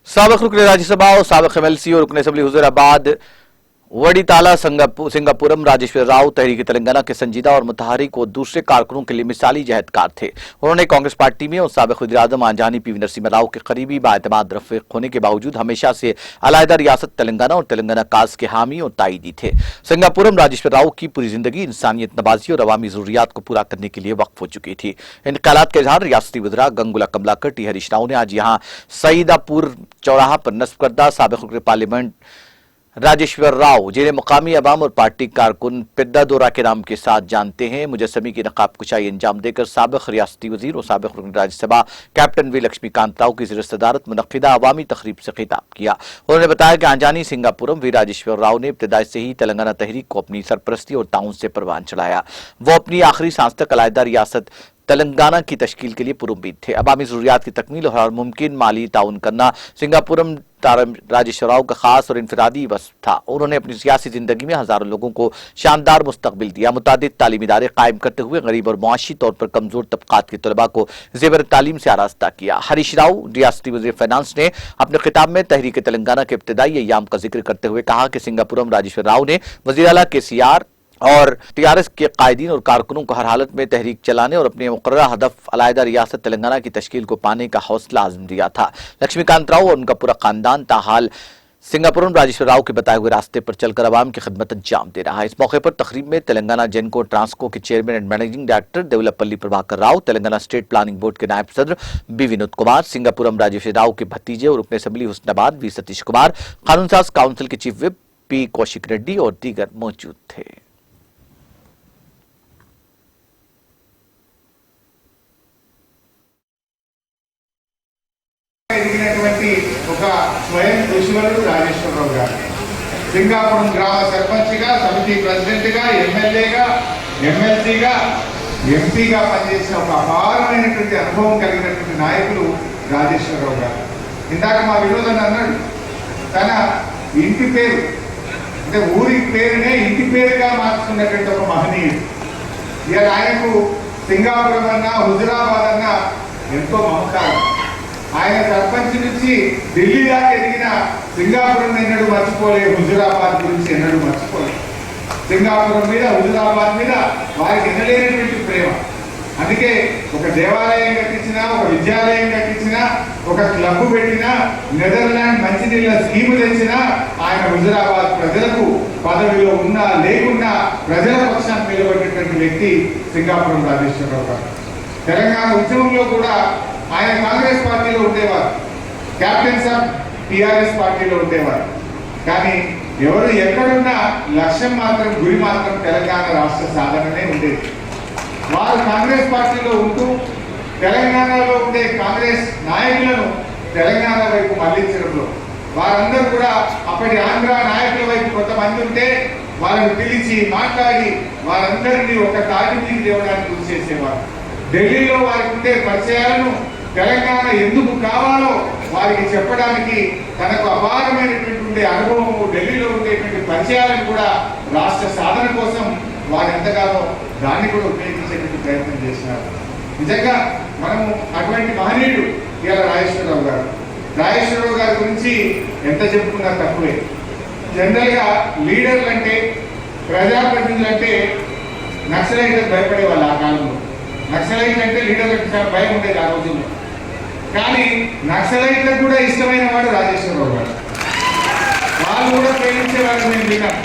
साबिक रुकन राज्यसभा और साबिक एमएलसी और रुकन असम्बली हुजूराबाद वडीताला सिंगापुरम राजेश्वर राव तहरीक तेलंगाना के संजीदा और मुतहरिक और दूसरे कारकुनों के लिए मिसाली जहदकार थे। उन्होंने कांग्रेस पार्टी में और साबिक वज़ीर-ए-आज़म आंजानी पीवी नरसिम्हा राव के करीबी बाएतमाद रफीक होने के बावजूद हमेशा से अलहदा रियासत तेलंगाना और तेलंगाना काज के हामी और ताईदी थे। सिंगापुरम राजेश्वर राव की पूरी जिंदगी इंसानियत नवाजी और अवामी जरूरियात को पूरा करने के लिए वक्फ हो चुकी थी। इन ख्यालात का इजहार रियासती वज़रा गंगुला कमलाकर टी हरीश राव ने आज यहाँ सईदापुर चौराहा पर नस्ब करदा साबिक रुकन पार्लियामेंट राजेश्वर राव, जिन्हें मुकामी अवाम और पार्टी कारकुन पिद्दा दौरा के नाम के साथ जानते हैं, मुजस्समी की नकाब कुशाई अंजाम देकर साबिक रियासती वजीर और साबिक रुकन राज्यसभा कैप्टन वी लक्ष्मीकांत राव की ज़ेर सदारत मुनक्किदा अवामी तकरीब से खिताब किया। उन्होंने बताया कि आंजानी सिंगापुरम वी राजेश्वर राव ने इब्तिदा से ही तेलंगाना तहरीक को अपनी सरपरस्ती और ताउन से परवान चढ़ाया। वो अपनी आखिरी सांस तक अलहदा रियासत तेलंगाना की तश्कील के लिए पुरुम्मीद थे। अवामी ज़रूरियात की तकमील और हर मुमकिन माली ताउन करना सिंगापुरम राजेश्वर राव का खास और इनफरादी वस्फ था। उन्होंने अपनी सियासी जिंदगी में हजारों लोगों को शानदार मुस्तकबिल दिया। मुतादिद तालीमी इदारे कायम करते हुए गरीब और मुआशी तौर पर कमजोर तबकात के तलबा को ज़ेवर तालीम से आरास्ता किया। हरीश राव रियासती वज़ीर फाइनेंस ने अपने खिताब में तहरीक तेलंगाना के इब्तिदाई अय्याम का जिक्र करते हुए कहा कि सिंगापुरम राजेश्वर राव ने वज़ीर आला KCR और टीआरएस के कायदीन और कारकुनों को हर हालत में तहरीक चलाने और अपने मुकर्ररा हदफ अलहदा रियासत तेलंगाना की तश्कील को पाने का हौसला आज़म दिया था। लक्ष्मीकांत राव और उनका पूरा खानदान ताहाल सिंगापुरम राजेश्वर राव के बताए हुए रास्ते पर चलकर अवाम की खिदमत अंजाम दे रहा है। इस मौके पर तकरीब में तेलंगाना जेनको ट्रांसको के chairman and managing director Devulapalli Prabhakar Rao, Telangana state planning board के नायब सदर बी विनोद कुमार, सिंगापुरम राजेश्वर राव के भतीजे और रुकन असम्बली हुस्नाबाद वी सतीश कुमार, कानून साज काउंसिल के chief whip P Kaushik Reddy और दीगर मौजूद थे। स्वयं ऋषिवरुడు రాజేశ్వరరావు గారు సింగాపురం గ్రామ సర్పంచ్గా, సమితి ప్రెసిడెంట్గా, ఎమ్మెల్యేగా, ఎమ్మెల్సీగా, ఎంపీగా పనిచేసిన ఒక అపారమైనటువంటి అనుభవం కలిగినటువంటి నాయకులు రాజేశ్వరరావు గారు. ఇందాక మా వినోదన్ అన్నాడు, తన ఇంటి పేరు అంటే ఊరి పేరునే ఇంటి పేరుగా మార్చుకున్నటువంటి ఒక మహనీయుడు. ఇక ఆయనకు సింగాపురం అన్నా హుజురాబాద్ అన్నా ఎంతో మమకారం. ఆయన సర్పంచ్ నుంచి ఢిల్లీ దాకా ఎదిగిన సింగాపురం ఎన్నడూ మర్చిపోలేదు, హుజురాబాద్ గురించి ఎన్నడూ మర్చిపోలేదు. సింగాపురం మీద హుజురాబాద్ మీద వారికి ఎన్నలేనటువంటి ప్రేమ. అందుకే ఒక దేవాలయం కట్టించినా, ఒక విద్యాలయం కట్టించినా, ఒక క్లబ్ పెట్టినా, నెదర్లాండ్ మంచినీళ్ళ స్కీము తెచ్చినా ఆయన హుజురాబాద్ ప్రజలకు పదవిలో ఉన్నా లేకున్నా ప్రజల పక్షాన్ని నిలబడేటువంటి వ్యక్తి సింగాపురం రాజేశ్వరరావు గారు. తెలంగాణ ఉద్యమంలో కూడా ఆయన కాంగ్రెస్ పార్టీలో ఉండేవారు, క్యాప్టెన్ సాబ్ టీఆర్ఎస్ పార్టీలో ఉండేవారు. కానీ ఎవరు ఎక్కడున్నా లక్ష్యం మాత్రం, గురి మాత్రం తెలంగాణ రాష్ట్ర సాధననే ఉండేది. వారు కాంగ్రెస్ పార్టీలో ఉంటూ తెలంగాణలో ఉండే కాంగ్రెస్ నాయకులను తెలంగాణ వైపు మళ్లించడంలో వారందరూ కూడా అప్పటి ఆంధ్ర నాయకుల వైపు కొంతమంది ఉంటే వాళ్ళని పిలిచి మాట్లాడి వారందరినీ ఒక తాటి మీద తేవడానికి కృషి చేసేవారు. ఢిల్లీలో వారికి ఉండే పరిచయాలను తెలంగాణ ఎందుకు కావాలో వారికి చెప్పడానికి తనకు అపారమైనటువంటి అనుభవము, ఢిల్లీలో ఉండేటువంటి పరిచయాలను కూడా రాష్ట్ర సాధన కోసం వారు ఎంతగానో దాన్ని కూడా ఉపయోగించేటువంటి ప్రయత్నం చేసినారు. నిజంగా మనము అటువంటి మహనీయుడు ఇవాళ రాజేశ్వరరావు గారు. రాజేశ్వరరావు గారి గురించి ఎంత చెప్పుకున్నా తక్కువే. జనరల్గా లీడర్లు అంటే, ప్రజాప్రతినిధులు అంటే నక్సలైట్లకు భయపడే వాళ్ళు ఆ కాలంలో. నక్సలైట్ అంటే లీడర్లకు చాలా భయం ఉండేది ఆ రోజుల్లో. కానీ నక్సలైట్లకు కూడా ఇష్టమైన వాడు రాజేశ్వరరావు గారు. వాళ్ళు కూడా ప్రేమించేవాడు. నేను విన్నాను.